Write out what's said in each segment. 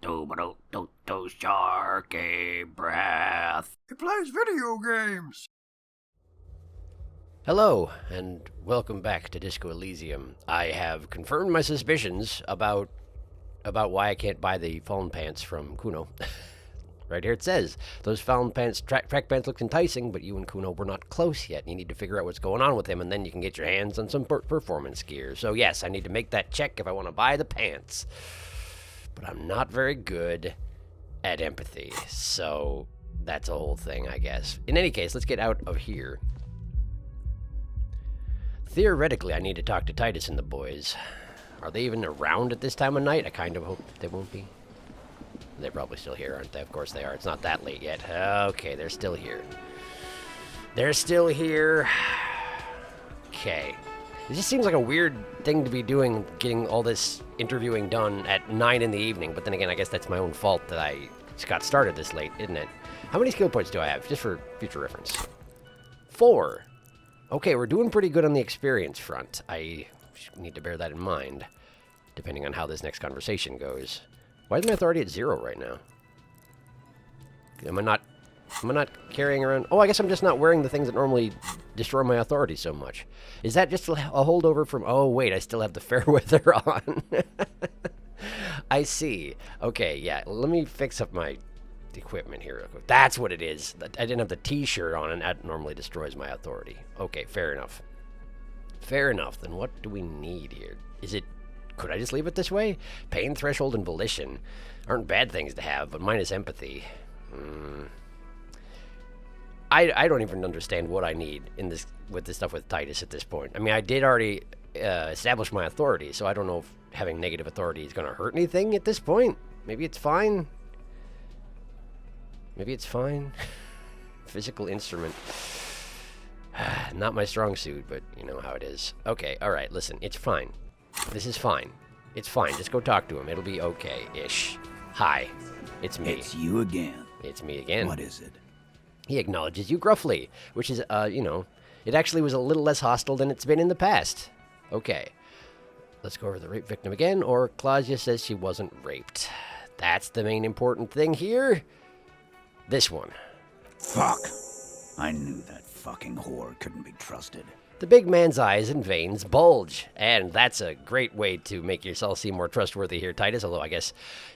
SharkyBreath. He plays video games. Hello, and welcome back to Disco Elysium. I have confirmed my suspicions about why I can't buy the Fallen Pants from Kuno. Right here it says, those Fallen Pants, track pants looked enticing, but you and Kuno were not close yet. You need to figure out what's going on with him, and then you can get your hands on some performance gear. So yes, I need to make that check if I want to buy the pants. But I'm not very good at empathy, so that's a whole thing, I guess. In any case, let's get out of here. Theoretically, I need to talk to Titus and the boys. Are they even around at this time of night? I kind of hope they won't be. They're probably still here, aren't they? Of course they are. It's not that late yet. Okay, they're still here. They're still here. Okay. It just seems like a weird thing to be doing, getting all this interviewing done at 9 in the evening. But then again, I guess that's my own fault that I got started this late, isn't it? How many skill points do I have? Just for future reference. 4. Okay, we're doing pretty good on the experience front. I need to bear that in mind, depending on how this next conversation goes. Why is my authority at 0 right now? Am I not carrying around... Oh, I guess I'm just not wearing the things that normally destroy my authority so much. Is that just a holdover from... Oh, wait, I still have the Fairweather on. I see. Okay, yeah, let me fix up my equipment here real quick. That's what it is. I didn't have the t-shirt on, and that normally destroys my authority. Okay, fair enough. Fair enough. Then what do we need here? Is it... Could I just leave it this way? Pain threshold and volition aren't bad things to have, but mine is empathy. I don't even understand what I need in this with this stuff with Titus at this point. I mean, I did already establish my authority, so I don't know if having negative authority is going to hurt anything at this point. Maybe it's fine. Maybe it's fine. Physical instrument. Not my strong suit, but you know how it is. Okay, all right, listen, it's fine. This is fine. It's fine. Just go talk to him. It'll be okay-ish. Hi. It's me. It's you again. It's me again. What is it? He acknowledges you gruffly, which is, you know, it actually was a little less hostile than it's been in the past. Okay. Let's go over the rape victim again, or Claudia says she wasn't raped. That's the main important thing here. This one. Fuck. I knew that fucking whore couldn't be trusted. The big man's eyes and veins bulge, and that's a great way to make yourself seem more trustworthy here, Titus, although I guess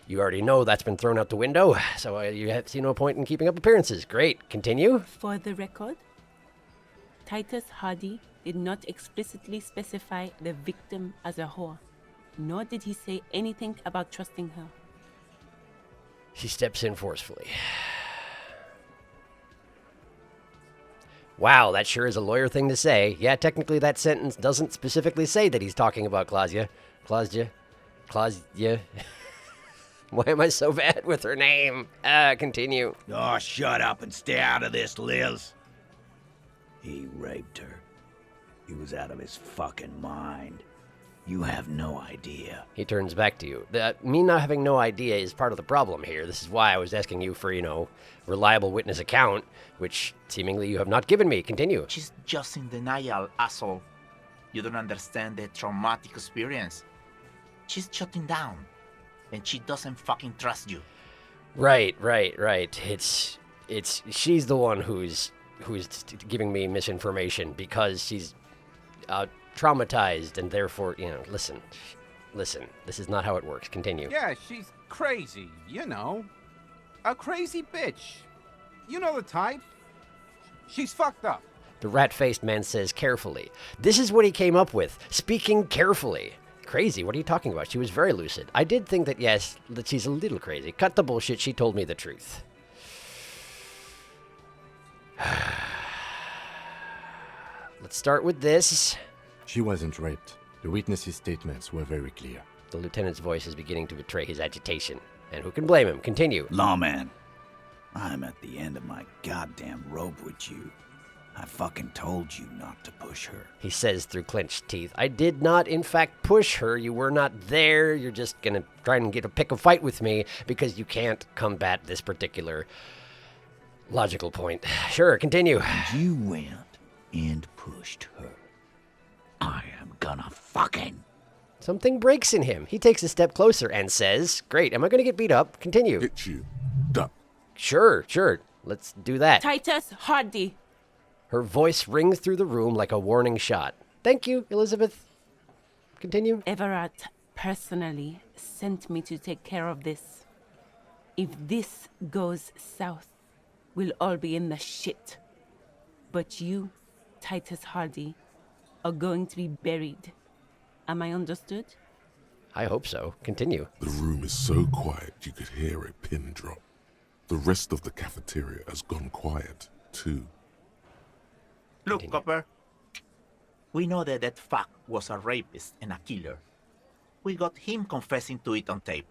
you already know that's been thrown out the window, so you see no point in keeping up appearances. Great. Continue. For the record, Titus Hardy did not explicitly specify the victim as a whore, nor did he say anything about trusting her. She steps in forcefully. Wow, that sure is a lawyer thing to say. Yeah, technically that sentence doesn't specifically say that he's talking about Claudia. Claudia. Why am I so bad with her name? Continue. Oh, shut up and stay out of this, Liz. He raped her. He was out of his fucking mind. You have no idea. He turns back to you. Me not having no idea is part of the problem here. This is why I was asking you for, you know, reliable witness account, which seemingly you have not given me. Continue. She's just in denial, asshole. You don't understand the traumatic experience. She's shutting down, and she doesn't fucking trust you. Right. She's the one who's giving me misinformation because she's traumatized, and therefore, you know, listen, this is not how it works. Continue. Yeah, she's crazy, you know. A crazy bitch. You know the type. She's fucked up. The rat-faced man says carefully. This is what he came up with, speaking carefully. Crazy, what are you talking about? She was very lucid. I did think that, yes, that she's a little crazy. Cut the bullshit, she told me the truth. Let's start with this. She wasn't raped. The witnesses' statements were very clear. The lieutenant's voice is beginning to betray his agitation. And who can blame him? Continue. Lawman, I'm at the end of my goddamn rope with you. I fucking told you not to push her. He says through clenched teeth. I did not, in fact, push her. You were not there. You're just gonna try and pick a fight with me because you can't combat this particular logical point. Sure, continue. You went and pushed her. I am gonna fucking Something breaks in him. He takes a step closer and says, great, am I going to get beat up? Continue. Hit you. Duck. Sure. Let's do that. Titus Hardy. Her voice rings through the room like a warning shot. Thank you, Elizabeth. Continue. Everett personally sent me to take care of this. If this goes south, we'll all be in the shit. But you, Titus Hardy, are going to be buried. Am I understood? I hope so. Continue. The room is so quiet you could hear a pin drop. The rest of the cafeteria has gone quiet, too. Look, Continue. Copper. We know that that fuck was a rapist and a killer. We got him confessing to it on tape.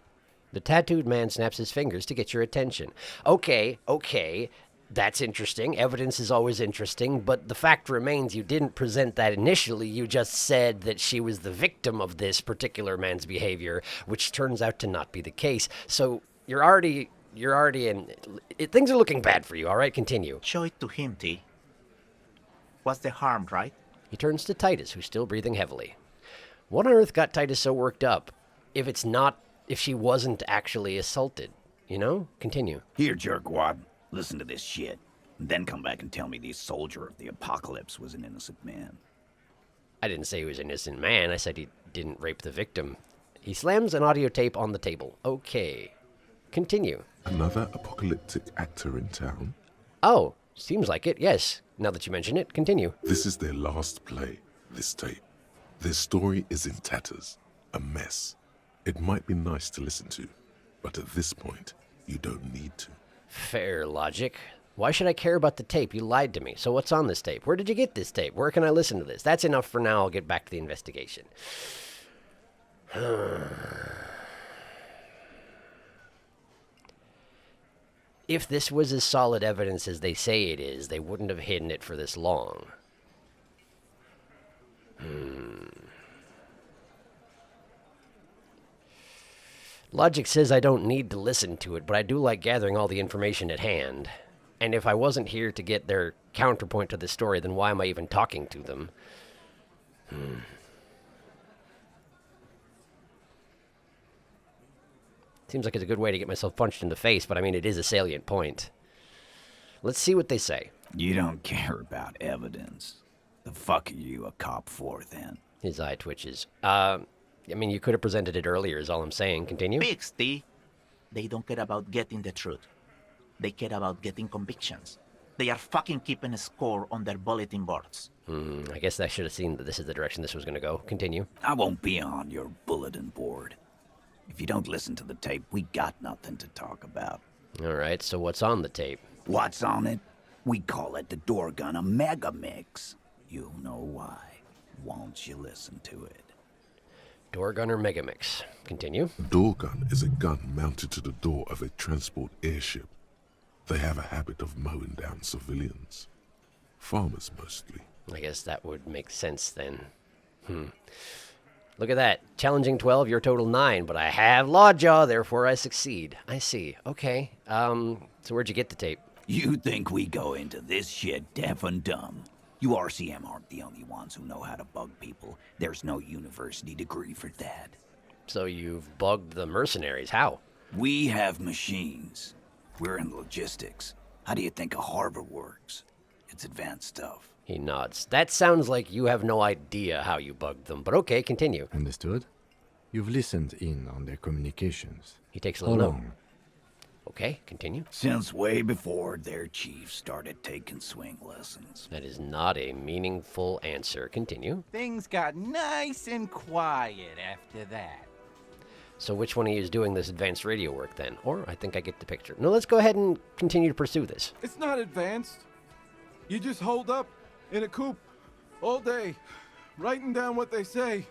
The tattooed man snaps his fingers to get your attention. Okay. That's interesting. Evidence is always interesting, but the fact remains you didn't present that initially. You just said that she was the victim of this particular man's behavior, which turns out to not be the case. So you're already in... things are looking bad for you, all right? Continue. Show it to him, T. What's the harm, right? He turns to Titus, who's still breathing heavily. What on earth got Titus so worked up if she wasn't actually assaulted? You know? Continue. Here, jerkwad. Listen to this shit. And then come back and tell me the soldier of the apocalypse was an innocent man. I didn't say he was an innocent man. I said he didn't rape the victim. He slams an audio tape on the table. Okay. Continue. Another apocalyptic actor in town? Oh, seems like it, yes. Now that you mention it, continue. This is their last play, this tape. Their story is in tatters, a mess. It might be nice to listen to, but at this point, you don't need to. Fair logic. Why should I care about the tape? You lied to me. So what's on this tape? Where did you get this tape? Where can I listen to this? That's enough for now. I'll get back to the investigation. If this was as solid evidence as they say it is, they wouldn't have hidden it for this long. Logic says I don't need to listen to it, but I do like gathering all the information at hand. And if I wasn't here to get their counterpoint to the story, then why am I even talking to them? Seems like it's a good way to get myself punched in the face, but I mean, it is a salient point. Let's see what they say. You don't care about evidence. The fuck are you a cop for, then? His eye twitches. I mean, you could have presented it earlier, is all I'm saying. Continue. Pigs, T. They don't care about getting the truth. They care about getting convictions. They are fucking keeping a score on their bulletin boards. I guess I should have seen that this is the direction this was going to go. Continue. I won't be on your bulletin board. If you don't listen to the tape, we got nothing to talk about. All right, so what's on the tape? What's on it? We call it the door gun a mega mix. You'll know why. Won't you listen to it? Door gunner Megamix. Continue. A door gun is a gun mounted to the door of a transport airship. They have a habit of mowing down civilians. Farmers mostly. I guess that would make sense then. Look at that. Challenging 12, your total 9, but I have Lawjaw, therefore I succeed. I see. Okay. So where'd you get the tape? You think we go into this shit deaf and dumb? You RCM aren't the only ones who know how to bug people. There's no university degree for that. So you've bugged the mercenaries. How? We have machines. We're in logistics. How do you think a harbor works? It's advanced stuff. He nods. That sounds like you have no idea how you bugged them, but okay, continue. Understood? You've listened in on their communications. He takes a How little note. long? Okay, continue. Since way before their chief started taking swing lessons. That is not a meaningful answer. Continue. Things got nice and quiet after that. So which one of you is doing this advanced radio work then? Or I think I get the picture. No, let's go ahead and continue to pursue this. It's not advanced. You just hold up in a coop all day, writing down what they say.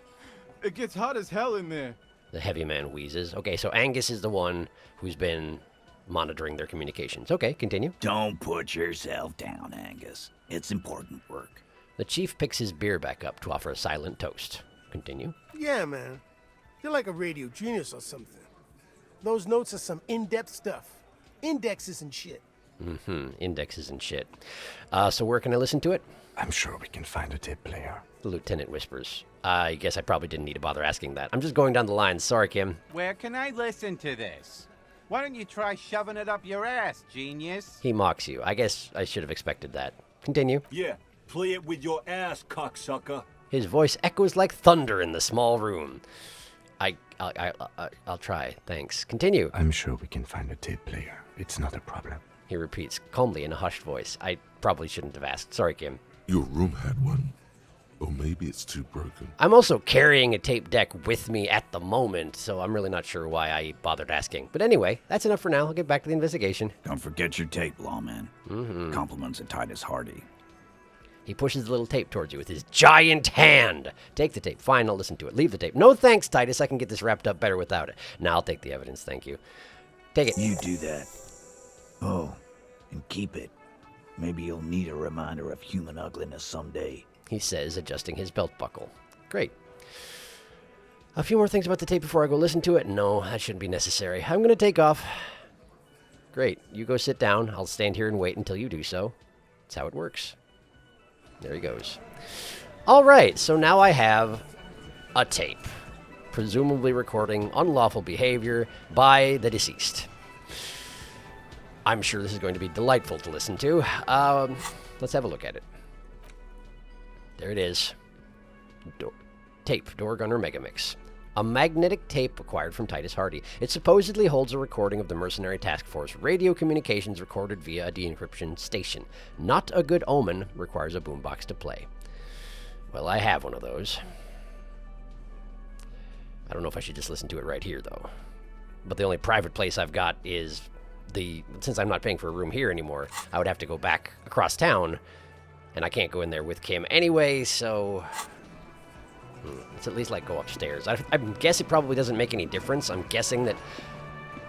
It gets hot as hell in there. The heavy man wheezes. Okay, so Angus is the one who's been monitoring their communications. Okay, continue. Don't put yourself down, Angus. It's important work. The chief picks his beer back up to offer a silent toast. Continue. Yeah, man. You're like a radio genius or something. Those notes are some in-depth stuff. Indexes and shit. Indexes and shit. So where can I listen to it? I'm sure we can find a tape player. The lieutenant whispers. I guess I probably didn't need to bother asking that. I'm just going down the line. Sorry, Kim. Where can I listen to this? Why don't you try shoving it up your ass, genius? He mocks you. I guess I should have expected that. Continue. Yeah, play it with your ass, cocksucker. His voice echoes like thunder in the small room. I'll try. Thanks. Continue. I'm sure we can find a tape player. It's not a problem. He repeats calmly in a hushed voice. I probably shouldn't have asked. Sorry, Kim. Your room had one. Or maybe it's too broken. I'm also carrying a tape deck with me at the moment, so I'm really not sure why I bothered asking. But anyway, that's enough for now. I'll get back to the investigation. Don't forget your tape, lawman. Compliments of Titus Hardy. He pushes the little tape towards you with his giant hand. Take the tape. Fine, I'll listen to it. Leave the tape. No thanks, Titus. I can get this wrapped up better without it. Now I'll take the evidence. Thank you. Take it. You do that. Oh, and keep it. Maybe you'll need a reminder of human ugliness someday. He says, adjusting his belt buckle. Great. A few more things about the tape before I go listen to it? No, that shouldn't be necessary. I'm going to take off. Great. You go sit down. I'll stand here and wait until you do so. That's how it works. There he goes. All right, so now I have a tape, presumably recording unlawful behavior by the deceased. I'm sure this is going to be delightful to listen to. Let's have a look at it. There it is. Tape, Door Gunner Megamix. A magnetic tape acquired from Titus Hardy. It supposedly holds a recording of the Mercenary Task Force radio communications recorded via a de-encryption station. Not a good omen, requires a boombox to play. Well, I have one of those. I don't know if I should just listen to it right here, though. But the only private place I've got is since I'm not paying for a room here anymore, I would have to go back across town. And I can't go in there with Kim anyway, so let's at least, go upstairs. I guess it probably doesn't make any difference. I'm guessing that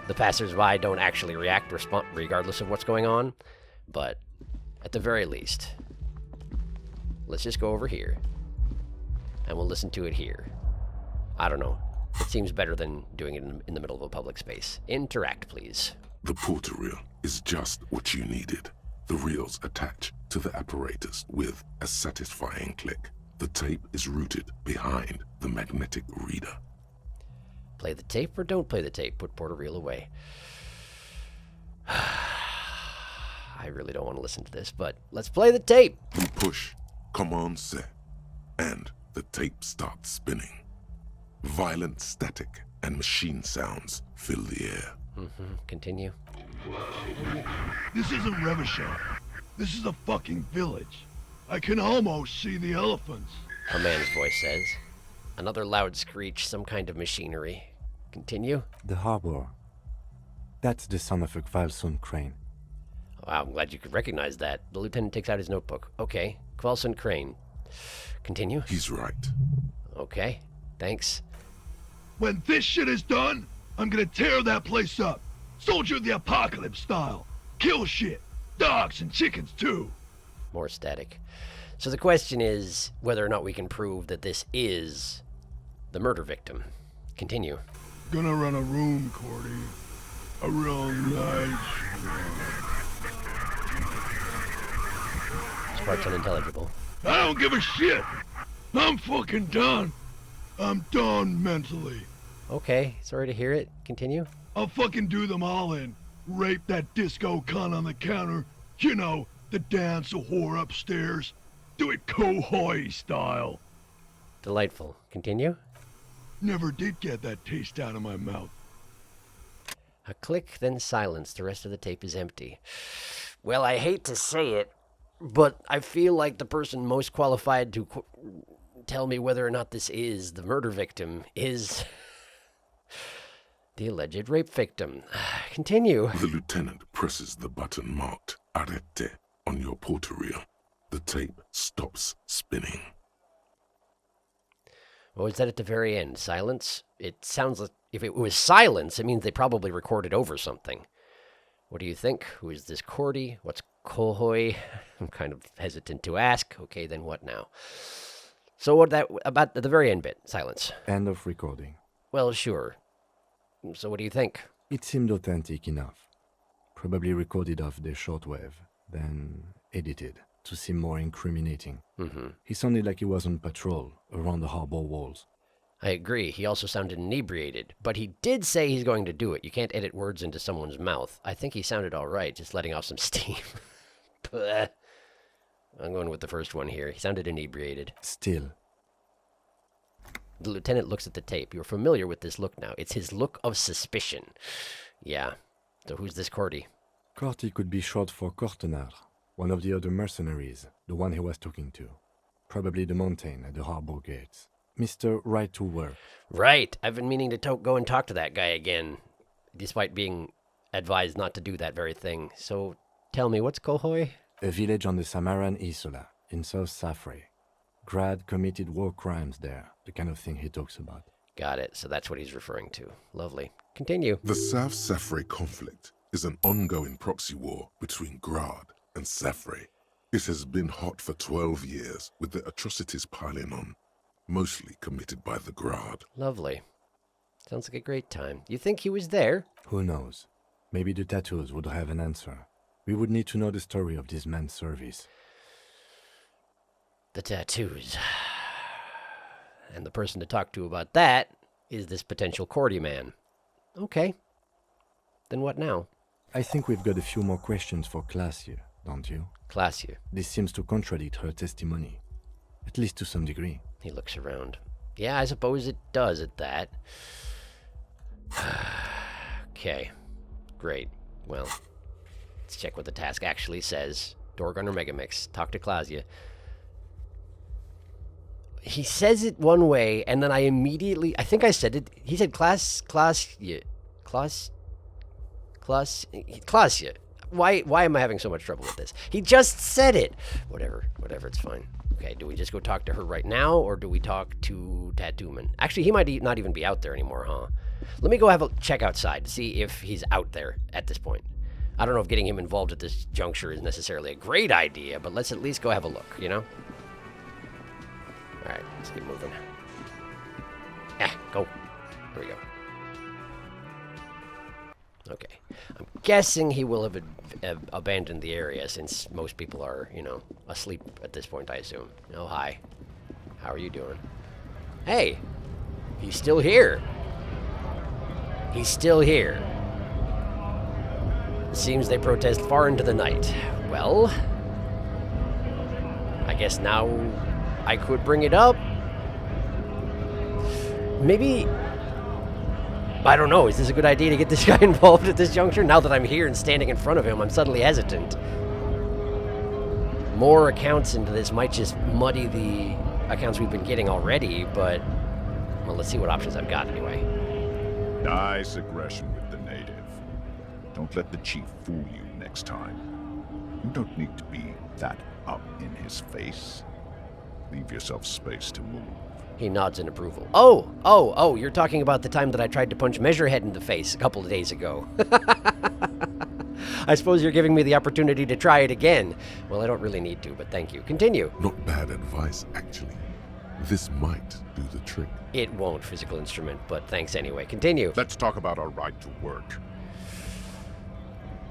the passersby don't actually react regardless of what's going on. But at the very least, let's just go over here. And we'll listen to it here. I don't know. It seems better than doing it in the middle of a public space. Interact, please. The porter reel is just what you needed. The reels attach to the apparatus with a satisfying click. The tape is rooted behind the magnetic reader. Play the tape or don't play the tape. Put porter reel away. I really don't want to listen to this, but let's play the tape. You push Command Z, and the tape starts spinning. Violent static and machine sounds fill the air. Continue. This isn't Revachon. This is a fucking village. I can almost see the elephants. A man's voice says. Another loud screech, some kind of machinery. Continue. The harbor. That's the son of a Kvalson crane. Wow, I'm glad you could recognize that. The lieutenant takes out his notebook. Okay, Kvalson crane. Continue. He's right. Okay, thanks. When this shit is done, I'm gonna tear that place up. Soldier of the Apocalypse style. Kill shit. Dogs and chickens too. More static. So the question is whether or not we can prove that this is the murder victim. Continue. Gonna run a room, Cordy. A real nice room. This part's unintelligible. I don't give a shit. I'm fucking done. I'm done mentally. Okay, sorry to hear it. Continue. I'll fucking do them all in. Rape that disco cunt on the counter. You know, the dance a whore upstairs. Do it Kohoi style. Delightful. Continue. Never did get that taste out of my mouth. A click, then silence. The rest of the tape is empty. Well, I hate to say it, but I feel like the person most qualified to tell me whether or not this is the murder victim is the alleged rape victim. Continue. The lieutenant presses the button marked Arrete on your porter reel. The tape stops spinning. What was that at the very end? Silence? It sounds like if it was silence, it means they probably recorded over something. What do you think? Who is this Cordy? What's Kohoi? I'm kind of hesitant to ask. Okay, then what now? So what about the very end bit? Silence. End of recording. Well, sure. So what do you think? It seemed authentic enough. Probably recorded off the shortwave, then edited. to seem more incriminating. Mm-hmm. He sounded like he was on patrol around the harbor walls. I agree. He also sounded inebriated, but he did say he's going to do it. You can't edit words into someone's mouth. I think he sounded all right, just letting off some steam. Bleh. I'm going with the first one here. He sounded inebriated. Still. The lieutenant looks at the tape. You're familiar with this look now. It's his look of suspicion. Yeah. So who's this Cordy? Corty could be short for Cortenard, one of the other mercenaries, the one he was talking to. Probably the mountain at the harbor gates. Mr. Right to Work. Right. I've been meaning to go and talk to that guy again, despite being advised not to do that very thing. So tell me, what's Kohoy? A village on the Samaran Isola, in South Safre. Grad committed war crimes there, the kind of thing he talks about. Got it. So that's what he's referring to. Lovely. Continue. The South Safre conflict is an ongoing proxy war between Grad and Safre. It has been hot for 12 years, with the atrocities piling on, mostly committed by the Grad. Lovely. Sounds like a great time. You think he was there? Who knows? Maybe the tattoos would have an answer. We would need to know the story of this man's service. The tattoos. And the person to talk to about that is this potential Cordy man. Okay. Then what now? I think we've got a few more questions for Classier, don't you? Classier. This seems to contradict her testimony, at least to some degree. He looks around. Yeah, I suppose it does at that. Okay. Great. Well, let's check what the task actually says. Dorgun or Megamix. Talk to Clausia. He says it one way, and then I think I said it. He said Clausia. Why am I having so much trouble with this? He just said it. Whatever, it's fine. Okay, do we just go talk to her right now, or do we talk to Tattooman? Actually, he might not even be out there anymore, huh? Let me go have a check outside to see if he's out there at this point. I don't know if getting him involved at this juncture is necessarily a great idea, but let's at least go have a look, you know? Alright, let's keep moving. Go. Here we go. Okay. I'm guessing he will have abandoned the area since most people are, asleep at this point, I assume. Oh, hi. How are you doing? Hey! He's still here. He's still here. Seems they protest far into the night. Well, I guess now I could bring it up. Maybe, I don't know, is this a good idea to get this guy involved at this juncture? Now that I'm here and standing in front of him, I'm suddenly hesitant. More accounts into this might just muddy the accounts we've been getting already, but, well, let's see what options I've got anyway. Nice aggression with the native. Don't let the chief fool you next time. You don't need to be that up in his face. Leave yourself space to move. He nods in approval. Oh, you're talking about the time that I tried to punch Measurehead in the face a couple of days ago. I suppose you're giving me the opportunity to try it again. Well, I don't really need to, but thank you. Continue. Not bad advice, actually. This might do the trick. It won't, physical instrument, but thanks anyway. Continue. Let's talk about our right to work.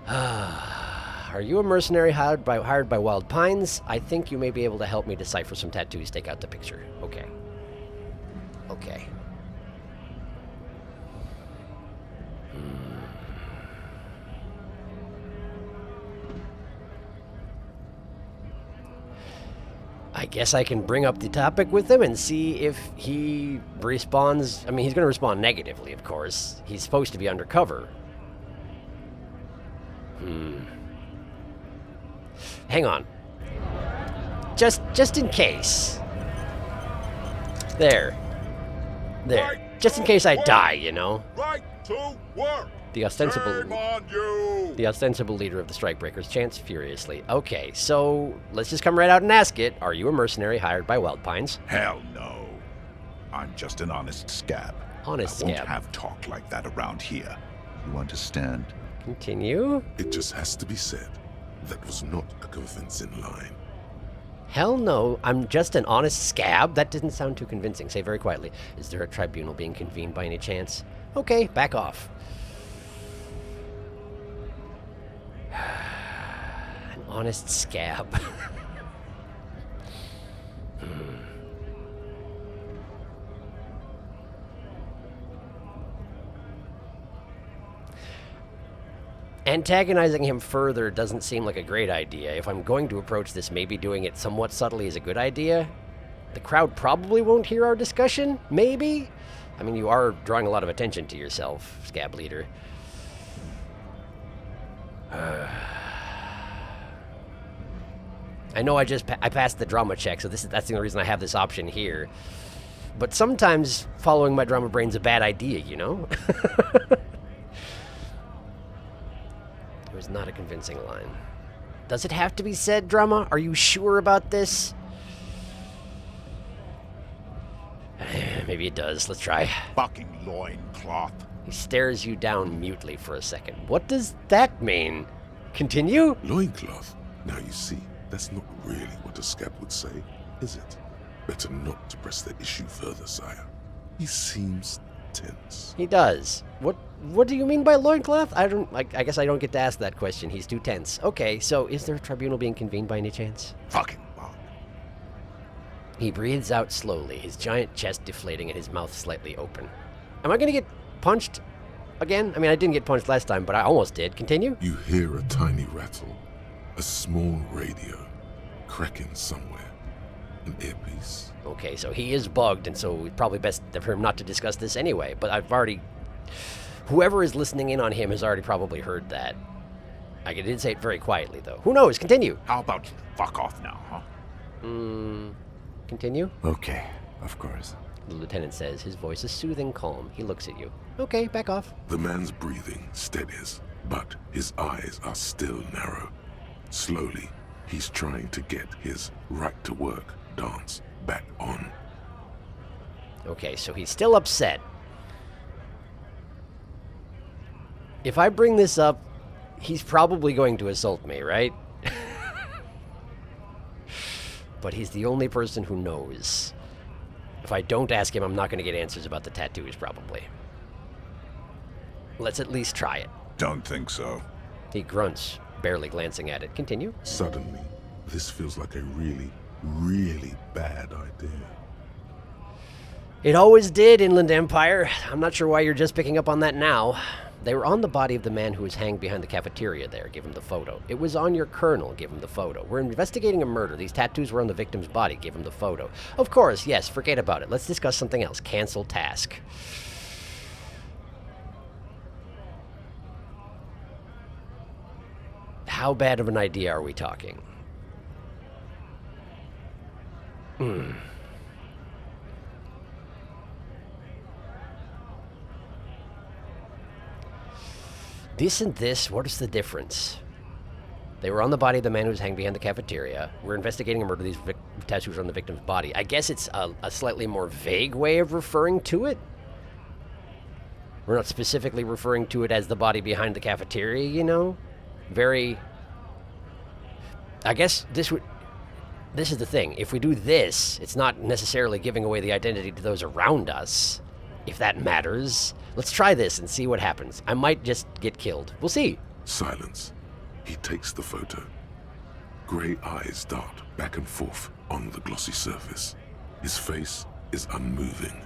Are you a mercenary hired by Wild Pines? I think you may be able to help me decipher some tattoos. Take out the picture. Okay. I guess I can bring up the topic with him and see if he responds. I mean, he's going to respond negatively, of course. He's supposed to be undercover. Hang on. Just in case. There. Right. Just in case I die, you know. Right to work. The ostensible Shame on you. The ostensible leader of the Strikebreakers chants furiously. Okay, so let's just come right out and ask it. Are you a mercenary hired by Wild Pines? Hell no. I'm just an honest scab. Honest I won't scab. have talk like that around here. You understand? Continue. It just has to be said. That was not a convincing line. Hell no, I'm just an honest scab? That didn't sound too convincing. Say very quietly, is there a tribunal being convened by any chance? Okay, back off. An honest scab. Antagonizing him further doesn't seem like a great idea. If I'm going to approach this, maybe doing it somewhat subtly is a good idea. The crowd probably won't hear our discussion, maybe? I mean, you are drawing a lot of attention to yourself, Scab Leader. I know I passed the drama check, so that's the only reason I have this option here. But sometimes following my drama brain's a bad idea, you know? It was not a convincing line. Does it have to be said, drama? Are you sure about this? Maybe it does. Let's try. Fucking loincloth. He stares you down mutely for a second. What does that mean? Continue? Loincloth? Now you see, that's not really what a scab would say, is it? Better not to press the issue further, sire. He seems tense. He does. What do you mean by loincloth? I guess I don't get to ask that question. He's too tense. Okay, so is there a tribunal being convened by any chance? Fucking bug. He breathes out slowly, his giant chest deflating and his mouth slightly open. Am I gonna get punched again? I mean, I didn't get punched last time, but I almost did. Continue? You hear a tiny rattle, a small radio, cracking somewhere. An earpiece. Okay, so he is bugged, and so it's probably best for him not to discuss this anyway, but I've already... Whoever is listening in on him has already probably heard that. I did say it very quietly, though. Who knows? Continue. How about you fuck off now, huh? Continue? Okay, of course. The lieutenant says, his voice is soothing, calm. He looks at you. Okay, back off. The man's breathing steadies, but his eyes are still narrow. Slowly, he's trying to get his right-to-work dance back on. Okay, so he's still upset. If I bring this up, he's probably going to assault me, right? But he's the only person who knows. If I don't ask him, I'm not going to get answers about the tattoos, probably. Let's at least try it. Don't think so. He grunts, barely glancing at it. Continue. Suddenly, this feels like a really, really bad idea. It always did, Inland Empire. I'm not sure why you're just picking up on that now. They were on the body of the man who was hanged behind the cafeteria there. Give him the photo. It was on your colonel. Give him the photo. We're investigating a murder. These tattoos were on the victim's body. Give him the photo. Of course, yes, forget about it. Let's discuss something else. Cancel task. How bad of an idea are we talking? This and this, what is the difference? They were on the body of the man who was hanged behind the cafeteria. We're investigating a murder. These tattoos are on the victim's body. I guess it's a slightly more vague way of referring to it. We're not specifically referring to it as the body behind the cafeteria, you know? Very... I guess this is the thing. If we do this, it's not necessarily giving away the identity to those around us, if that matters. Let's try this and see what happens. I might just get killed. We'll see. Silence. He takes the photo. Grey eyes dart back and forth on the glossy surface. His face is unmoving.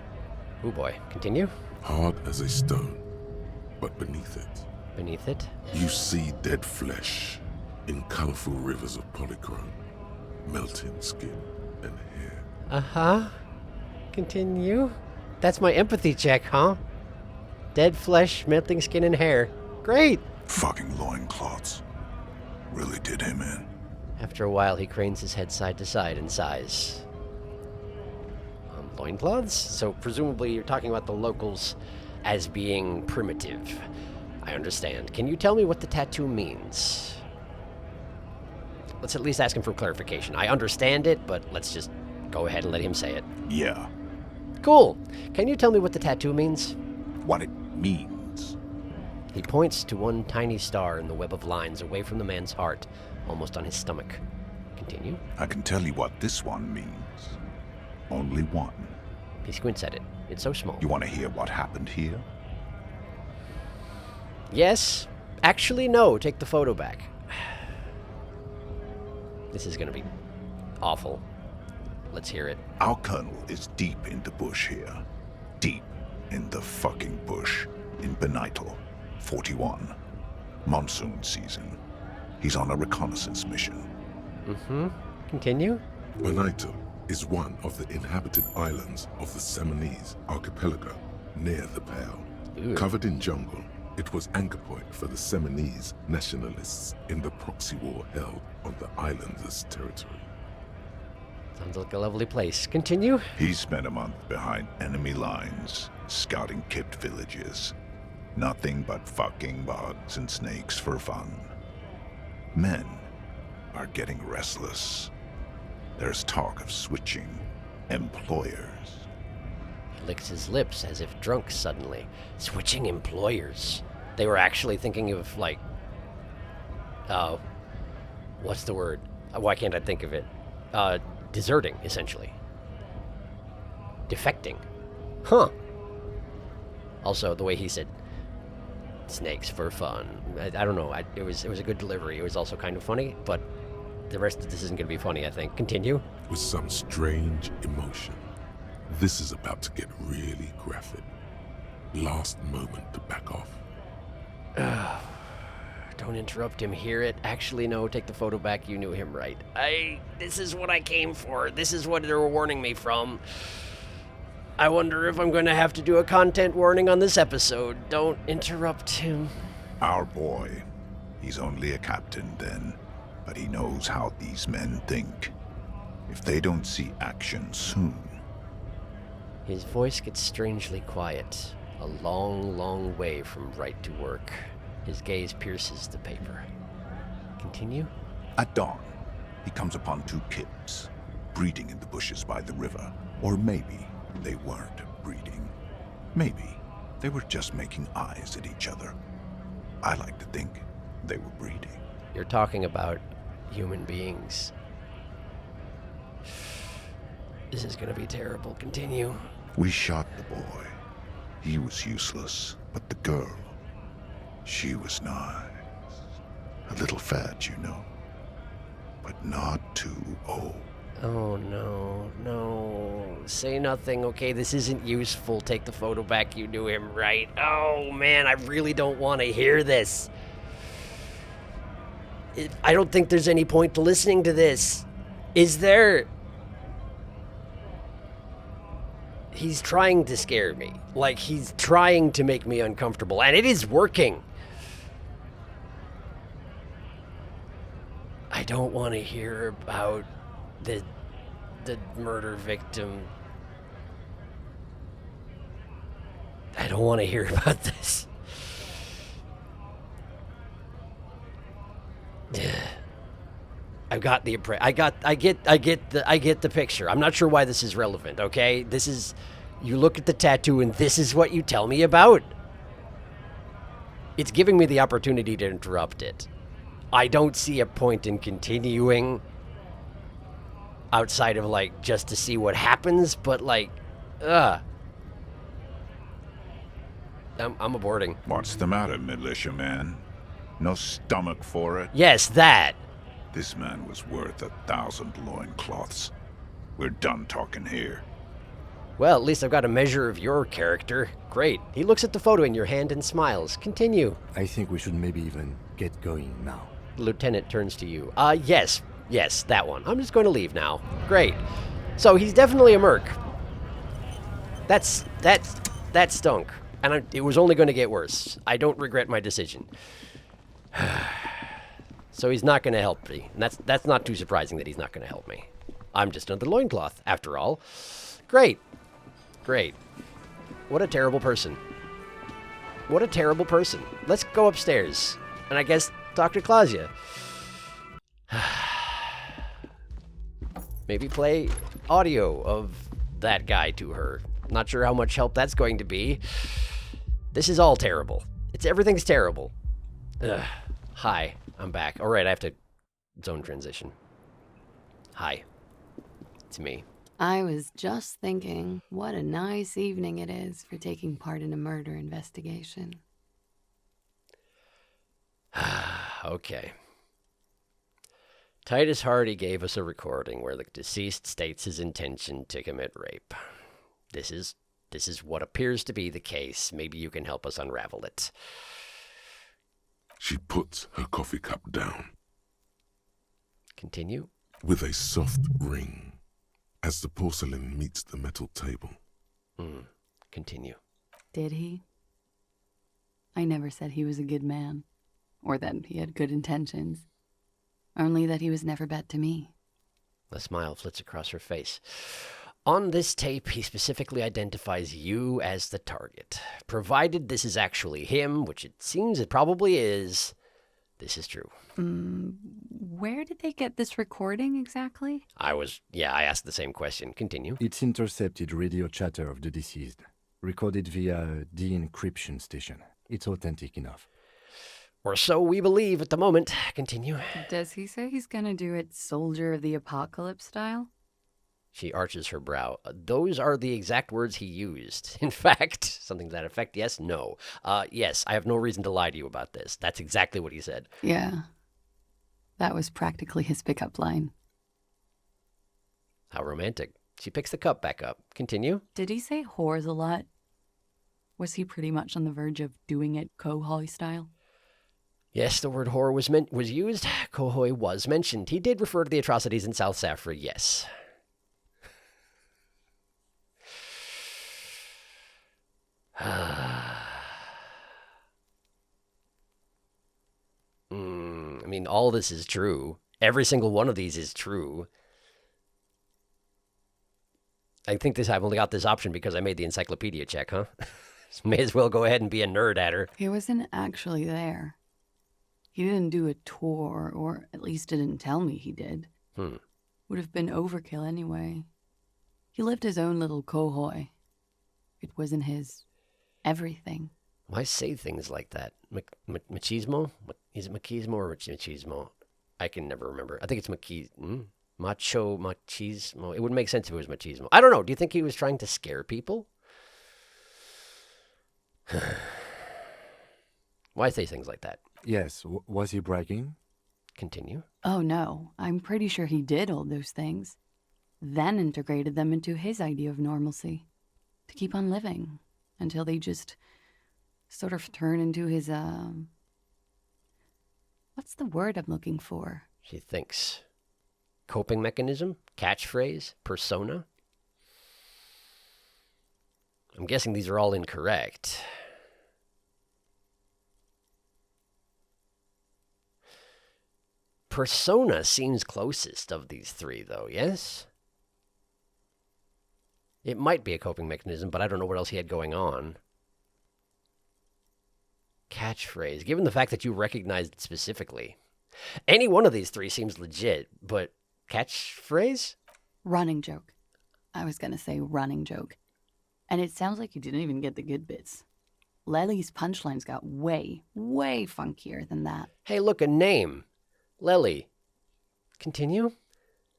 Oh boy. Continue. Hard as a stone. But beneath it... Beneath it? You see dead flesh in colorful rivers of polychrome, melting skin and hair. Uh-huh. Continue. That's my empathy check, huh? Dead flesh, melting skin and hair. Great! Fucking loincloths. Really did him in. After a while, he cranes his head side to side and sighs. Loincloths? So presumably you're talking about the locals as being primitive. I understand. Can you tell me what the tattoo means? Let's at least ask him for clarification. I understand it, but let's just go ahead and let him say it. Yeah. Cool. Can you tell me what the tattoo means? What it means. He points to one tiny star in the web of lines away from the man's heart, almost on his stomach. Continue. I can tell you what this one means. Only one. He squints at it. It's so small. You want to hear what happened here? Yes. Actually, no. Take the photo back. This is going to be awful. Let's hear it. Our colonel is deep in the bush here. Deep in the fucking bush in Benital 41. Monsoon season. He's on a reconnaissance mission. Mm-hmm. Continue. Bonito is one of the inhabited islands of the Seminoles archipelago near the Pale. Ooh. Covered in jungle, it was anchor point for the Seminoles nationalists in the proxy war held on the island's territory. Sounds like a lovely place. Continue. He spent a month behind enemy lines, scouting kipped villages. Nothing but fucking bugs and snakes for fun. Men are getting restless. There's talk of switching employers. He licks his lips as if drunk suddenly. Switching employers. They were actually thinking of, like... what's the word? Why can't I think of it? Deserting, essentially. Defecting. Huh. Also, the way he said, snakes for fun. I don't know. It was a good delivery. It was also kind of funny, but the rest of this isn't going to be funny, I think. Continue. With some strange emotion. This is about to get really graphic. Last moment to back off. Don't interrupt him. Hear it. Actually, no. Take the photo back. You knew him right. This is what I came for. This is what they were warning me from. I wonder if I'm going to have to do a content warning on this episode. Don't interrupt him. Our boy. He's only a captain then, but he knows how these men think. If they don't see action soon. His voice gets strangely quiet. A long, long way from right to work. His gaze pierces the paper. Continue. At dawn, he comes upon two kips, breeding in the bushes by the river. Or maybe they weren't breeding. Maybe they were just making eyes at each other. I like to think they were breeding. You're talking about human beings. This is gonna be terrible. Continue. We shot the boy. He was useless, but the girl, she was nice. A little fat, you know, but not too old. Oh, no, no. Say nothing, okay? This isn't useful. Take the photo back. You knew him, right? Oh, man, I really don't want to hear this. I don't think there's any point to listening to this. Is there? He's trying to scare me. Like, he's trying to make me uncomfortable, and it is working. I don't want to hear about the murder victim. I don't want to hear about this. I've got the I get the picture. I'm not sure why this is relevant, okay? This is, you look at the tattoo and this is what you tell me about. It's giving me the opportunity to interrupt it. I don't see a point in continuing outside of, like, just to see what happens, but, like, I'm aborting. What's the matter, militia man? No stomach for it? Yes, that. This man was worth 1,000 loincloths. We're done talking here. Well, at least I've got a measure of your character. Great. He looks at the photo in your hand and smiles. Continue. I think we should maybe even get going now. The lieutenant turns to you. Yes, that one. I'm just going to leave now. Great. So he's definitely a merc. That stunk. And it was only going to get worse. I don't regret my decision. So he's not going to help me. And that's not too surprising that he's not going to help me. I'm just another loincloth, after all. Great. Great. What a terrible person. What a terrible person. Let's go upstairs. And I guess talk to Claudia. Maybe play audio of that guy to her. Not sure how much help that's going to be. This is all terrible. Everything's terrible. Ugh. Hi, I'm back. All right, I have to zone transition. Hi, it's me. I was just thinking, what a nice evening it is for taking part in a murder investigation. Okay. Titus Hardy gave us a recording where the deceased states his intention to commit rape. This is what appears to be the case. Maybe you can help us unravel it. She puts her coffee cup down. Continue. With a soft ring as the porcelain meets the metal table. Continue. Did he? I never said he was a good man, or that he had good intentions. Only that he was never bad to me. A smile flits across her face. On this tape, he specifically identifies you as the target. Provided this is actually him, which it seems it probably is, this is true. Where did they get this recording exactly? I asked the same question. Continue. It's intercepted radio chatter of the deceased, recorded via the encryption station. It's authentic enough. Or so we believe at the moment. Continue. Does he say he's gonna do it Soldier of the Apocalypse style? She arches her brow. Those are the exact words he used. In fact, something to that effect, yes, no. Yes, I have no reason to lie to you about this. That's exactly what he said. Yeah. That was practically his pickup line. How romantic. She picks the cup back up. Continue. Did he say whores a lot? Was he pretty much on the verge of doing it Kohoi style? Yes, the word whore was used. Kohoi was mentioned. He did refer to the atrocities in South Safra, yes. I mean, all this is true. Every single one of these is true. I think I've only got this option because I made the encyclopedia check, huh? May as well go ahead and be a nerd at her. He wasn't actually there. He didn't do a tour, or at least didn't tell me he did. Would have been overkill anyway. He lived his own little kohoi. It wasn't his everything. Why say things like that? Machismo? Is it machismo or machismo? I can never remember. I think it's machismo. It would make sense if it was machismo. I don't know. Do you think he was trying to scare people? Why say things like that? Yes, was he bragging? Continue. Oh no, I'm pretty sure he did all those things. Then integrated them into his idea of normalcy. To keep on living. Until they just sort of turn into his, what's the word I'm looking for? She thinks. Coping mechanism? Catchphrase? Persona? I'm guessing these are all incorrect. Persona seems closest of these three, though, yes? It might be a coping mechanism, but I don't know what else he had going on. Catchphrase. Given the fact that you recognized it specifically. Any one of these three seems legit, but catchphrase? Running joke. I was gonna say running joke. And it sounds like you didn't even get the good bits. Lely's punchlines got way, way funkier than that. Hey, look, a name. Lely. Continue?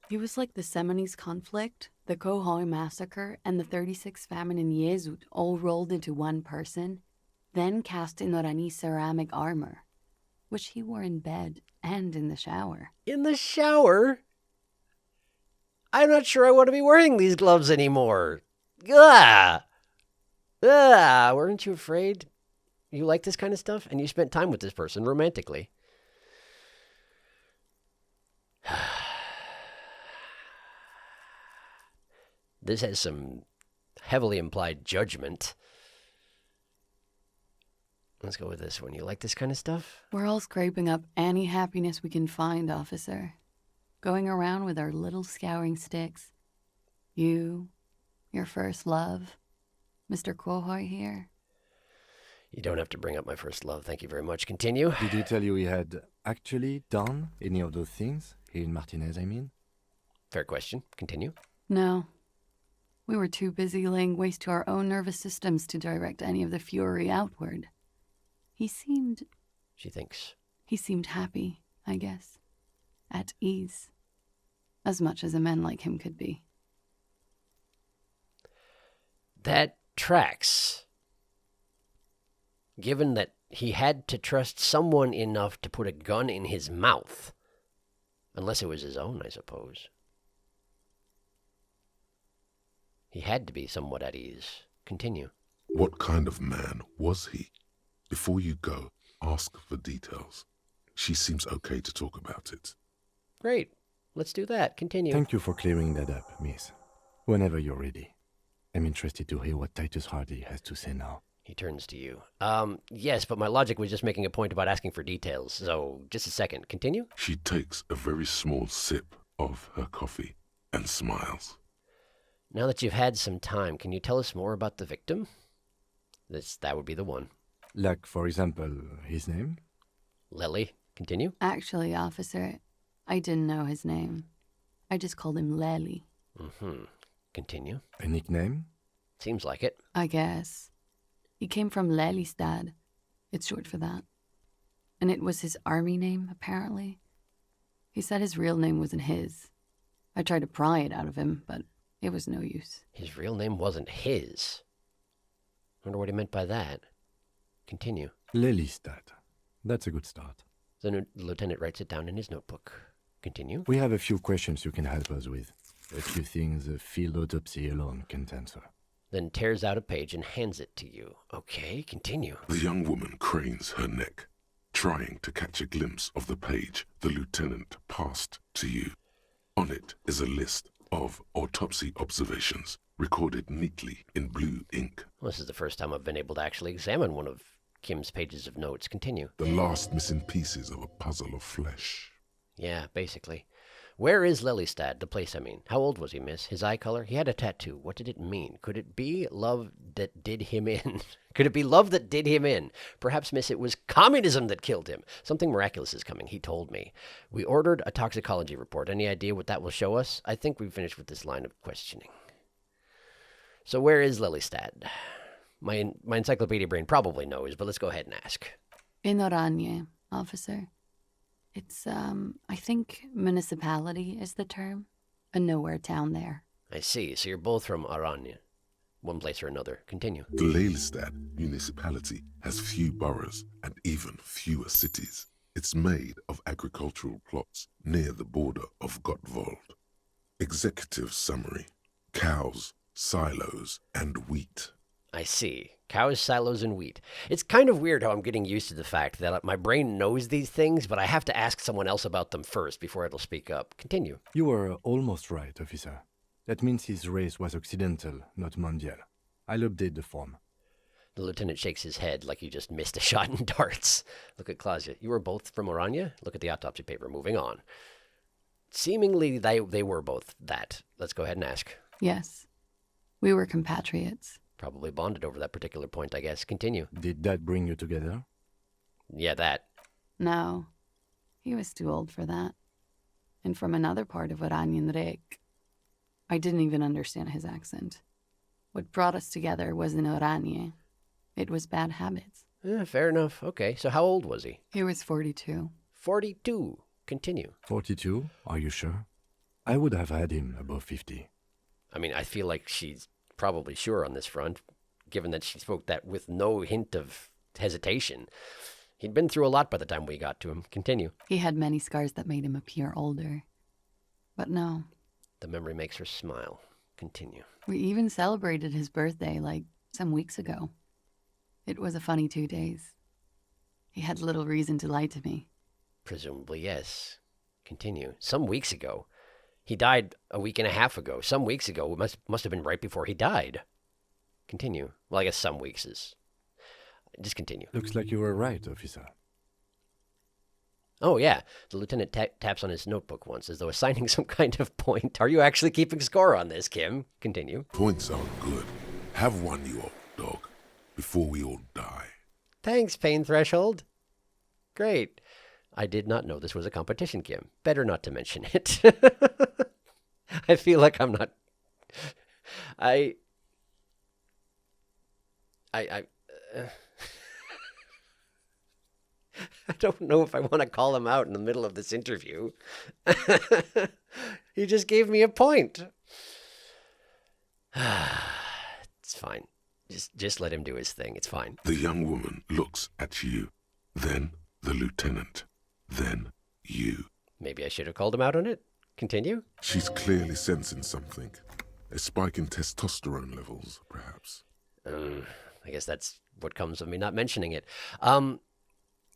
He was like the Seminoles conflict, the Kohoi massacre, and the 36 famine in Yezut all rolled into one person, then cast in Orani ceramic armor, which he wore in bed and in the shower. In the shower? I'm not sure I want to be wearing these gloves anymore. Ugh! Ugh! Weren't you afraid? You like this kind of stuff? And you spent time with this person romantically. This has some heavily implied judgment. Let's go with this one. You like this kind of stuff? We're all scraping up any happiness we can find, officer. Going around with our little scouring sticks. You, your first love, Mr. Kohoi here. You don't have to bring up my first love. Thank you very much. Continue. Did he tell you he had actually done any of those things? Here in Martinez, I mean? Fair question. Continue. No. We were too busy laying waste to our own nervous systems to direct any of the fury outward. He seemed... She thinks. He seemed happy, I guess. At ease. As much as a man like him could be. That tracks. Given that he had to trust someone enough to put a gun in his mouth. Unless it was his own, I suppose. He had to be somewhat at ease. Continue. What kind of man was he? Before you go, Ask for details. She seems okay to talk about it. Great. Let's do that. Continue. Thank you for clearing that up, miss. Whenever you're ready. I'm interested to hear what Titus Hardy has to say now. He turns to you. Yes, but my logic was just making a point about asking for details, so just a second. Continue? She takes a very small sip of her coffee and smiles. Now that you've had some time, can you tell us more about the victim? That would be the one. Like, for example, his name? Lily. Continue? Actually, officer, I didn't know his name. I just called him Lely. Mm-hmm. Continue? A nickname? Seems like it. I guess. He came from Lelystad. It's short for that. And it was his army name, apparently. He said his real name wasn't his. I tried to pry it out of him, but it was no use. His real name wasn't his. Wonder what he meant by that. Continue. Lelystad. That's a good start. The lieutenant writes it down in his notebook. Continue. We have a few questions you can help us with. A few things a field autopsy alone can't answer. Then tears out a page and hands it to you. Okay, continue. The young woman cranes her neck, trying to catch a glimpse of the page the lieutenant passed to you. On it is a list of autopsy observations, recorded neatly in blue ink. Well, this is the first time I've been able to actually examine one of Kim's pages of notes. Continue. The last missing pieces of a puzzle of flesh. Yeah, basically. Where is Lelystad, the place I mean? How old was he, miss? His eye color? He had a tattoo. What did it mean? Could it be love that did him in? Could it be love that did him in? Perhaps, miss, it was communism that killed him. Something miraculous is coming, he told me. We ordered a toxicology report. Any idea what that will show us? I think we've finished with this line of questioning. So where is Lelystad? My encyclopedia brain probably knows, but let's go ahead and ask. In Oranje, officer. It's, I think municipality is the term. A nowhere town there. I see. So you're both from Oranje. One place or another. Continue. The Lelystad municipality has few boroughs and even fewer cities. It's made of agricultural plots near the border of Gottwald. Executive summary. Cows, silos, and wheat. I see. Cows, silos, and wheat. It's kind of weird how I'm getting used to the fact that my brain knows these things, but I have to ask someone else about them first before it'll speak up. Continue. You were almost right, officer. That means his race was occidental, not mondial. I'll update the form. The lieutenant shakes his head like he just missed a shot in darts. Look at Claudia. You were both from Oranje? Look at the autopsy paper. Moving on. Seemingly, they were both that. Let's go ahead and ask. Yes. We were compatriots. Probably bonded over that particular point, I guess. Continue. Did that bring you together? Yeah, that. No. He was too old for that. And from another part of Oranjenrijk. I didn't even understand his accent. What brought us together wasn't Oranje. It was bad habits. Fair enough. Okay, so how old was he? He was 42. 42. Continue. 42? Are you sure? I would have had him above 50. I mean, I feel like she's probably sure on this front, given that she spoke that with no hint of hesitation. He'd been through a lot by the time we got to him. Continue. He had many scars that made him appear older. But no. The memory makes her smile. Continue. We even celebrated his birthday, like, some weeks ago. It was a funny 2 days. He had little reason to lie to me. Presumably, yes. Continue. Some weeks ago. He died a week and a half ago. Some weeks ago. It must have been right before he died. Continue. Well, I guess some weeks is... Just continue. Looks like you were right, officer. Oh, yeah. The lieutenant taps on his notebook once, as though assigning some kind of point. Are you actually keeping score on this, Kim? Continue. Points are good. Have one, you old dog, before we all die. Thanks, Pain Threshold. Great. I did not know this was a competition, Kim. Better not to mention it. I feel like I'm not... I don't know if I want to call him out in the middle of this interview. He just gave me a point. It's fine. Just let him do his thing. It's fine. The young woman looks at you, then the lieutenant, then you. Maybe I should have called him out on it. Continue. She's clearly sensing something. A spike in testosterone levels, perhaps. I guess that's what comes of me not mentioning it.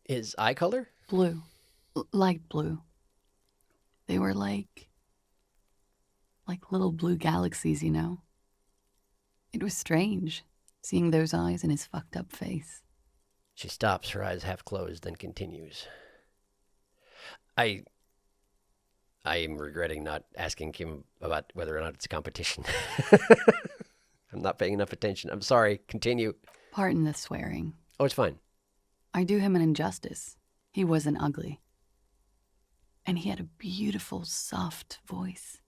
His eye color? Blue. Light blue. They were like little blue galaxies, you know? It was strange, seeing those eyes in his fucked up face. She stops, her eyes half closed, then continues. I am regretting not asking Kim about whether or not it's a competition. I'm not paying enough attention. I'm sorry. Continue. Pardon the swearing. Oh, it's fine. I do him an injustice. He wasn't ugly. And he had a beautiful, soft voice.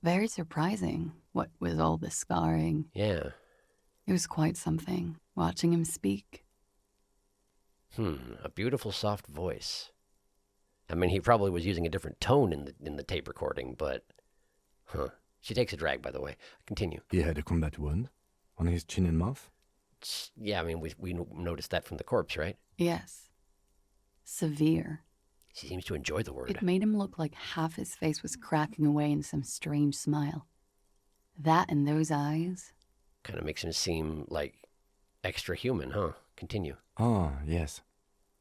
Very surprising, what with all the scarring. Yeah. It was quite something, watching him speak. A beautiful, soft voice. I mean, he probably was using a different tone in the tape recording, but... She takes a drag, by the way. Continue. He had a combat wound on his chin and mouth? Yeah, I mean, we noticed that from the corpse, right? Yes. Severe. She seems to enjoy the word. It made him look like half his face was cracking away in some strange smile. That and those eyes... Kind of makes him seem like extra human, huh? Continue. Ah, yes.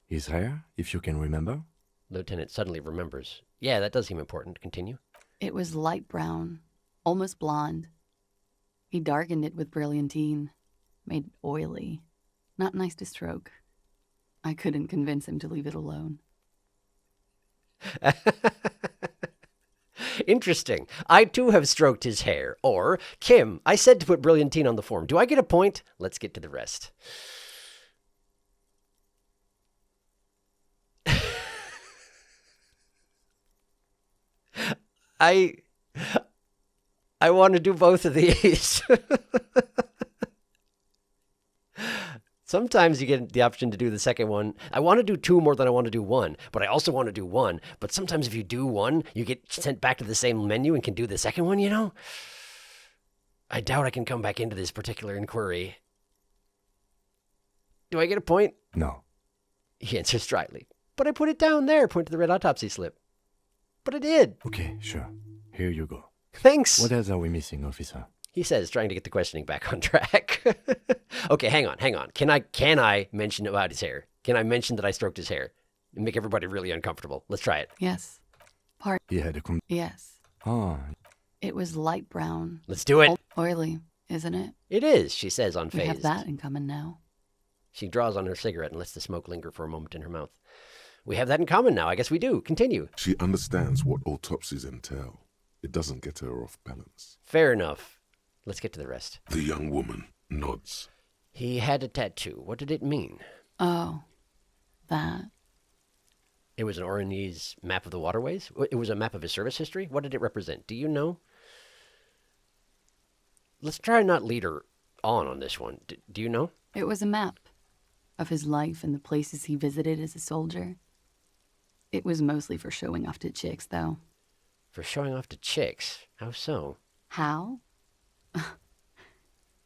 His hair, if you can remember? Lieutenant suddenly remembers. Yeah, that does seem important. Continue. It was light brown, almost blonde. He darkened it with brilliantine, made it oily. Not nice to stroke. I couldn't convince him to leave it alone. Interesting. I too have stroked his hair. Or, Kim, I said to put brilliantine on the form. Do I get a point? Let's get to the rest. I want to do both of these. Sometimes you get the option to do the second one. I want to do two more than I want to do one, but I also want to do one. But sometimes if you do one, you get sent back to the same menu and can do the second one, you know? I doubt I can come back into this particular inquiry. Do I get a point? No. He answers dryly. But I put it down there, point to the red autopsy slip. But I did. Okay, sure. Here you go. Thanks. What else are we missing, officer? He says, trying to get the questioning back on track. Okay, hang on. Can I mention about his hair? Can I mention that I stroked his hair? And make everybody really uncomfortable. Let's try it. Yes. He had a Yes. Ah. It was light brown. Let's do it. Oily, isn't it? It is, she says, unfazed. We have that in common now. She draws on her cigarette and lets the smoke linger for a moment in her mouth. We have that in common now. I guess we do. Continue. She understands what autopsies entail. It doesn't get her off balance. Fair enough. Let's get to the rest. The young woman nods. He had a tattoo. What did it mean? Oh, that. It was an Oranese map of the waterways? It was a map of his service history? What did it represent? Do you know? Let's try not lead her on this one. Do you know? It was a map of his life and the places he visited as a soldier. It was mostly for showing off to chicks, though. For showing off to chicks? How so? How?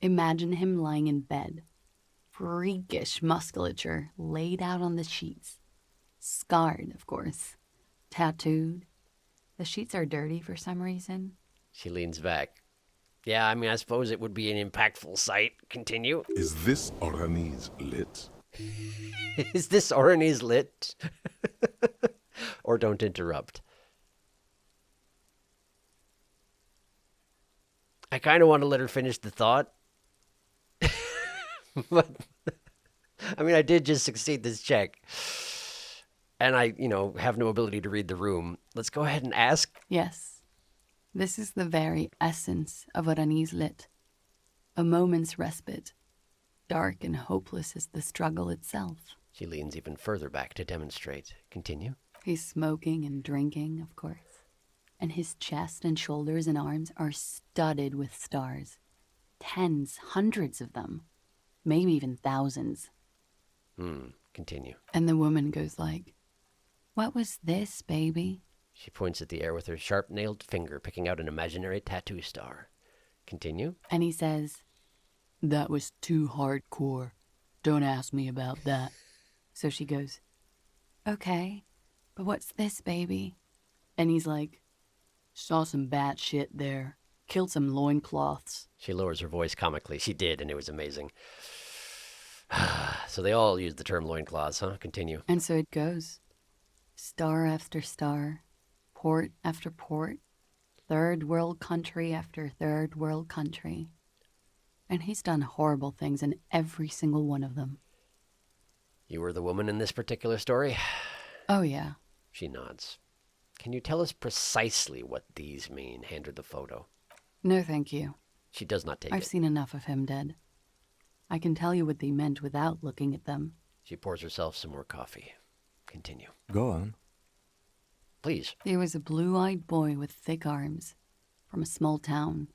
Imagine him lying in bed. Freakish musculature laid out on the sheets. Scarred, of course. Tattooed. The sheets are dirty for some reason. She leans back. Yeah, I mean, I suppose it would be an impactful sight. Continue. Is this Oranese lit? Is this Oranese lit? Or don't interrupt. I kind of want to let her finish the thought. But, I mean, I did just succeed this check. And I, have no ability to read the room. Let's go ahead and ask. Yes. This is the very essence of Oranese lit. A moment's respite. Dark and hopeless as the struggle itself. She leans even further back to demonstrate. Continue. He's smoking and drinking, of course. And his chest and shoulders and arms are studded with stars. Tens, hundreds of them. Maybe even thousands. Continue. And the woman goes like, "What was this, baby?" She points at the air with her sharp-nailed finger, picking out an imaginary tattoo star. Continue. And he says, "That was too hardcore. Don't ask me about that." So she goes, "Okay, but what's this, baby?" And he's like, "Saw some bat shit there. Killed some loincloths." She lowers her voice comically. She did, and it was amazing. So they all use the term loincloths, huh? Continue. And so it goes. Star after star, port after port, third world country after third world country. And he's done horrible things in every single one of them. You were the woman in this particular story? Oh, yeah. She nods. Can you tell us precisely what these mean? Hand her the photo. No, thank you. She does not take it. I've seen enough of him dead. I can tell you what they meant without looking at them. She pours herself some more coffee. Continue. Go on. Please. He was a blue-eyed boy with thick arms, from a small town.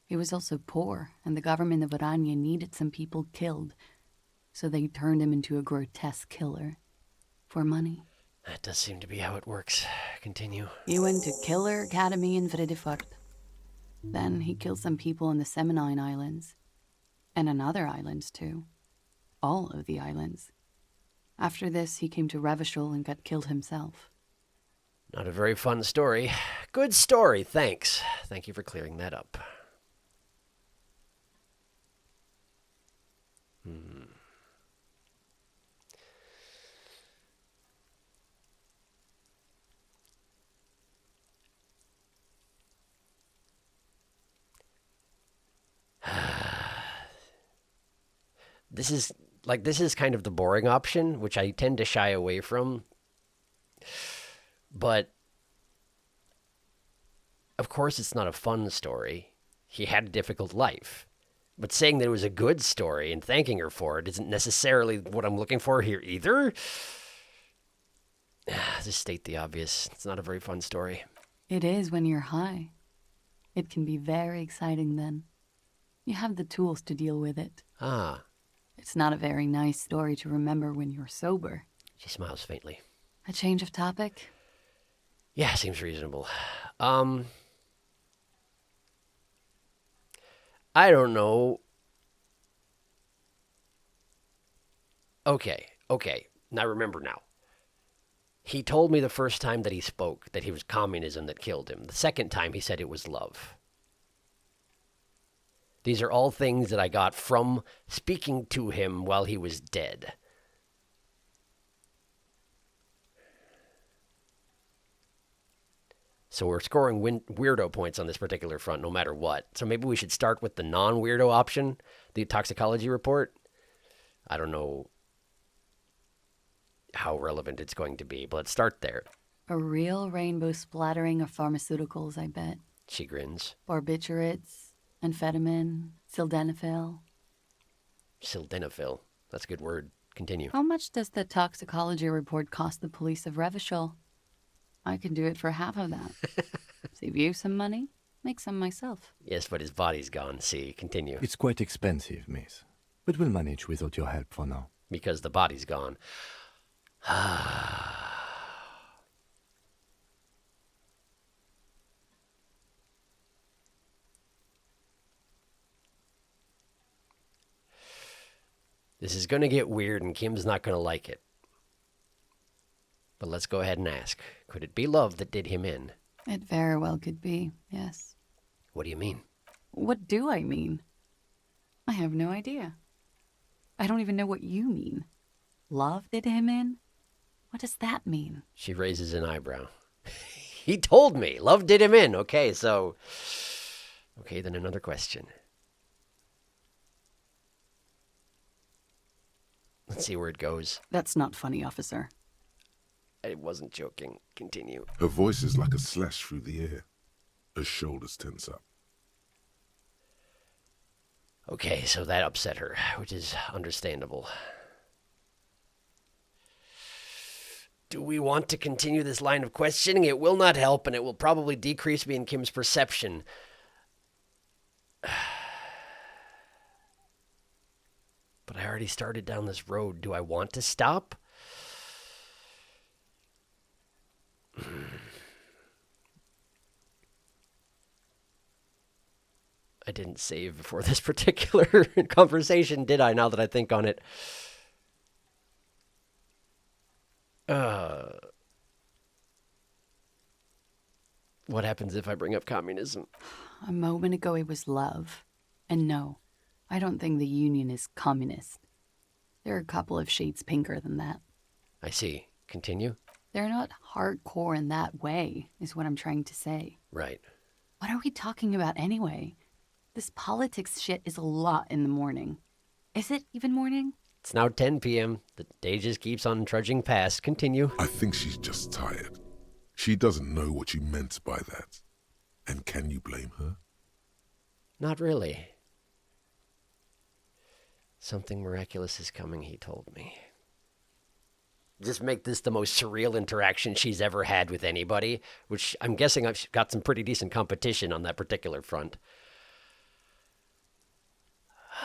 He was also poor, and the government of Orania needed some people killed, so they turned him into a grotesque killer. For money. That does seem to be how it works. Continue. He went to Killer Academy in Vredefort. Then he killed some people in the Seminine Islands. And on other islands, too. All of the islands. After this, he came to Revachol and got killed himself. Not a very fun story. Good story, thanks. Thank you for clearing that up. This is kind of the boring option, which I tend to shy away from. But of course it's not a fun story. He had a difficult life. But saying that it was a good story and thanking her for it isn't necessarily what I'm looking for here either. Just state the obvious. It's not a very fun story. It is when you're high. It can be very exciting then. You have the tools to deal with it. Ah. It's not a very nice story to remember when you're sober. She smiles faintly. A change of topic? Yeah, seems reasonable. I don't know. Okay. Now remember now. He told me the first time that he spoke that it was communism that killed him. The second time he said it was love. These are all things that I got from speaking to him while he was dead. So we're scoring weirdo points on this particular front no matter what. So maybe we should start with the non-weirdo option, the toxicology report. I don't know how relevant it's going to be, but let's start there. A real rainbow splattering of pharmaceuticals, I bet. She grins. Barbiturates, amphetamine, sildenafil. Sildenafil. That's a good word. Continue. How much does the toxicology report cost the police of Revachol? I can do it for half of that. Save you some money, make some myself. Yes, but his body's gone. See, continue. It's quite expensive, miss. But we'll manage without your help for now. Because the body's gone. This is going to get weird and Kim's not going to like it. But let's go ahead and ask. Could it be love that did him in? It very well could be, yes. What do you mean? What do I mean? I have no idea. I don't even know what you mean. Love did him in? What does that mean? She raises an eyebrow. He told me. Love did him in. Okay, so... Okay, then another question. Let's see where it goes. That's not funny, officer. I wasn't joking. Continue. Her voice is like a slash through the air. Her shoulders tense up. Okay, so that upset her, which is understandable. Do we want to continue this line of questioning? It will not help, and it will probably decrease me and Kim's perception. But I already started down this road. Do I want to stop? I didn't save before this particular conversation, did I, now that I think on it? What happens if I bring up communism? A moment ago it was love. And no, I don't think the Union is communist. They're a couple of shades pinker than that. I see. Continue. They're not hardcore in that way, is what I'm trying to say. Right. What are we talking about anyway? This politics shit is a lot in the morning. Is it even morning? It's now 10 p.m. The day just keeps on trudging past. Continue. I think she's just tired. She doesn't know what you meant by that. And can you blame her? Not really. Something miraculous is coming, he told me. Just make this the most surreal interaction she's ever had with anybody, which I'm guessing I've got some pretty decent competition on that particular front.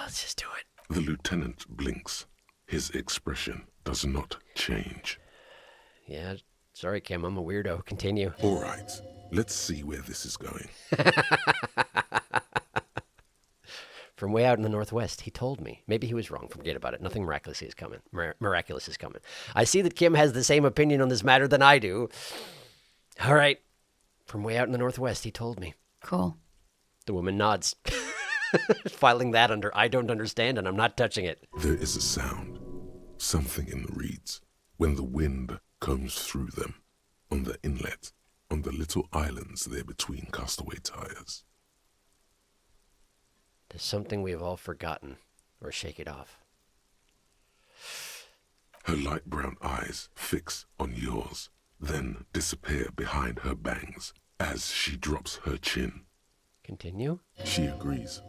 Let's just do it. The lieutenant blinks. His expression does not change. Yeah, sorry, Kim, I'm a weirdo. Continue. All right, let's see where this is going. From way out in the northwest, he told me. Maybe he was wrong. Forget about it. Nothing miraculous is coming. Miraculous is coming. I see that Kim has the same opinion on this matter than I do. All right. From way out in the northwest, he told me. Cool. The woman nods. Filing that under I don't understand, and I'm not touching it. There is a sound. Something in the reeds. When the wind comes through them. On the inlet. On the little islands there between castaway tires. There's something we have all forgotten, or shake it off. Her light brown eyes fix on yours, then disappear behind her bangs as she drops her chin. Continue. She agrees.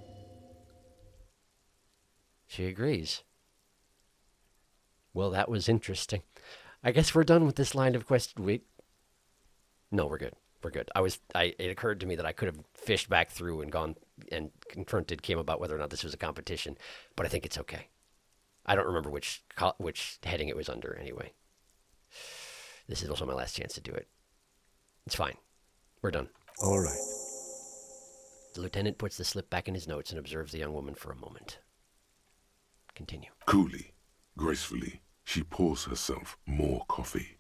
She agrees. Well, that was interesting. I guess we're done with this line of question. Wait. No, we're good. We're good. It occurred to me that I could have fished back through and gone and confronted Kim about whether or not this was a competition, but I think it's okay. I don't remember which heading it was under anyway. This is also my last chance to do it. It's fine. We're done. All right. The lieutenant puts the slip back in his notes and observes the young woman for a moment. Continue. Coolly, gracefully, she pours herself more coffee.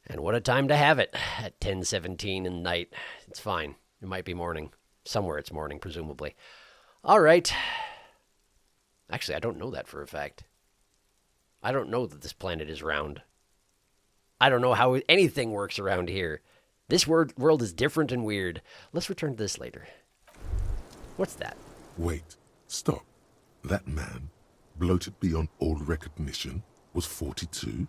And what a time to have it at 10:17 in the night. It's fine. It might be morning. Somewhere it's morning, presumably. All right. Actually, I don't know that for a fact. I don't know that this planet is round. I don't know how anything works around here. This world is different and weird. Let's return to this later. What's that? Wait. Stop. That man, bloated beyond all recognition, was 42?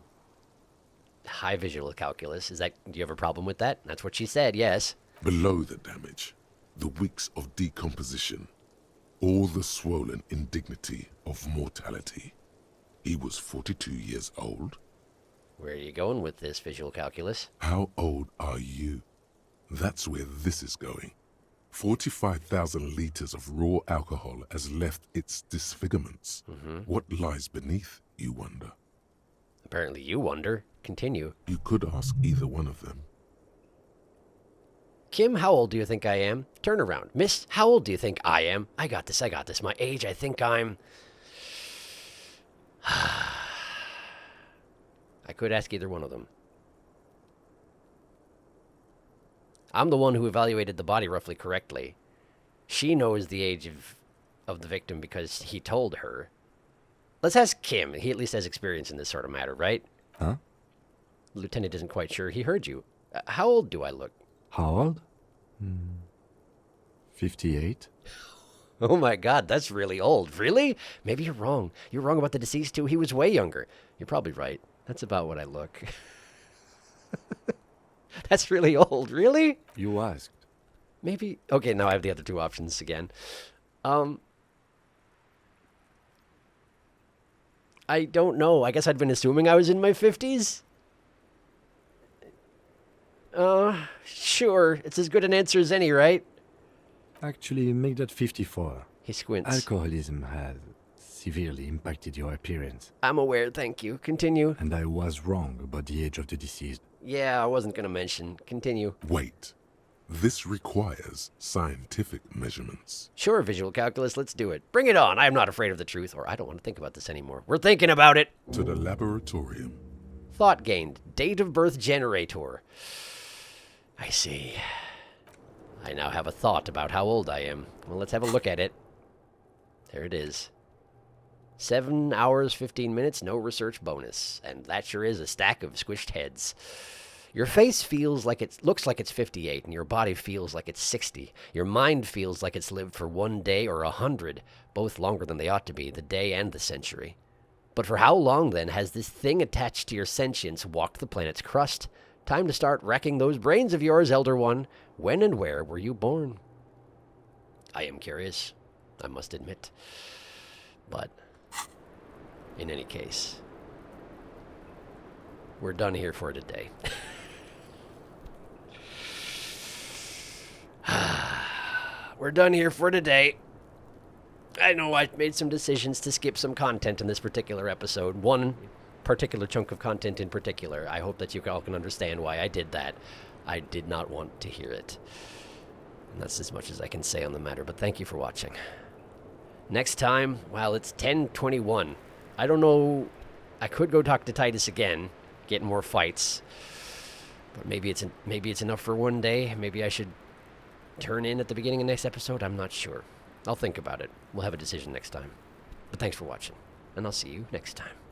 High visual calculus. Do you have a problem with that? That's what she said, yes. Below the damage, the weeks of decomposition, all the swollen indignity of mortality. He was 42 years old. Where are you going with this visual calculus? How old are you? That's where this is going. 45,000 liters of raw alcohol has left its disfigurements. What lies beneath, you wonder? Apparently you wonder. Continue. You could ask either one of them. Kim, how old do you think I am? Turn around. Miss, how old do you think I am? I got this. My age, I think I'm... I could ask either one of them. I'm the one who evaluated the body roughly correctly. She knows the age of the victim because he told her. Let's ask Kim. He at least has experience in this sort of matter, right? Huh? The lieutenant isn't quite sure. He heard you. How old do I look? How old? 58. Oh my God, that's really old. Really? Maybe you're wrong. You're wrong about the deceased too. He was way younger. You're probably right. That's about what I look. That's really old. Really? You asked. Maybe. Okay, now I have the other two options again. I don't know. I guess I'd been assuming I was in my 50s. Sure. It's as good an answer as any, right? Actually, make that 54. He squints. Alcoholism has severely impacted your appearance. I'm aware, thank you. Continue. And I was wrong about the age of the deceased. Yeah, I wasn't going to mention. Continue. Wait. This requires scientific measurements. Sure, visual calculus, let's do it. Bring it on. I am not afraid of the truth, or I don't want to think about this anymore. We're thinking about it. To the laboratorium. Thought gained. Date of birth generator. I see. I now have a thought about how old I am. Well, let's have a look at it. There it is. 7 hours, 15 minutes, no research bonus. And that sure is a stack of squished heads. Your face looks like it's 58, and your body feels like it's 60. Your mind feels like it's lived for 1 day or 100, both longer than they ought to be, the day and the century. But for how long, then, has this thing attached to your sentience walked the planet's crust? Time to start wrecking those brains of yours, Elder One. When and where were you born? I am curious, I must admit. But, in any case, we're done here for today. We're done here for today. I know I made some decisions to skip some content in this particular episode. One particular chunk of content in particular. I hope that you all can understand why I did that. I did not want to hear it. And that's as much as I can say on the matter, but thank you for watching. Next time, well, it's 10:21. I don't know. I could go talk to Titus again, get more fights. But maybe it's enough for one day. Maybe I should turn in at the beginning of next episode. I'm not sure. I'll think about it. We'll have a decision next time. But thanks for watching, and I'll see you next time.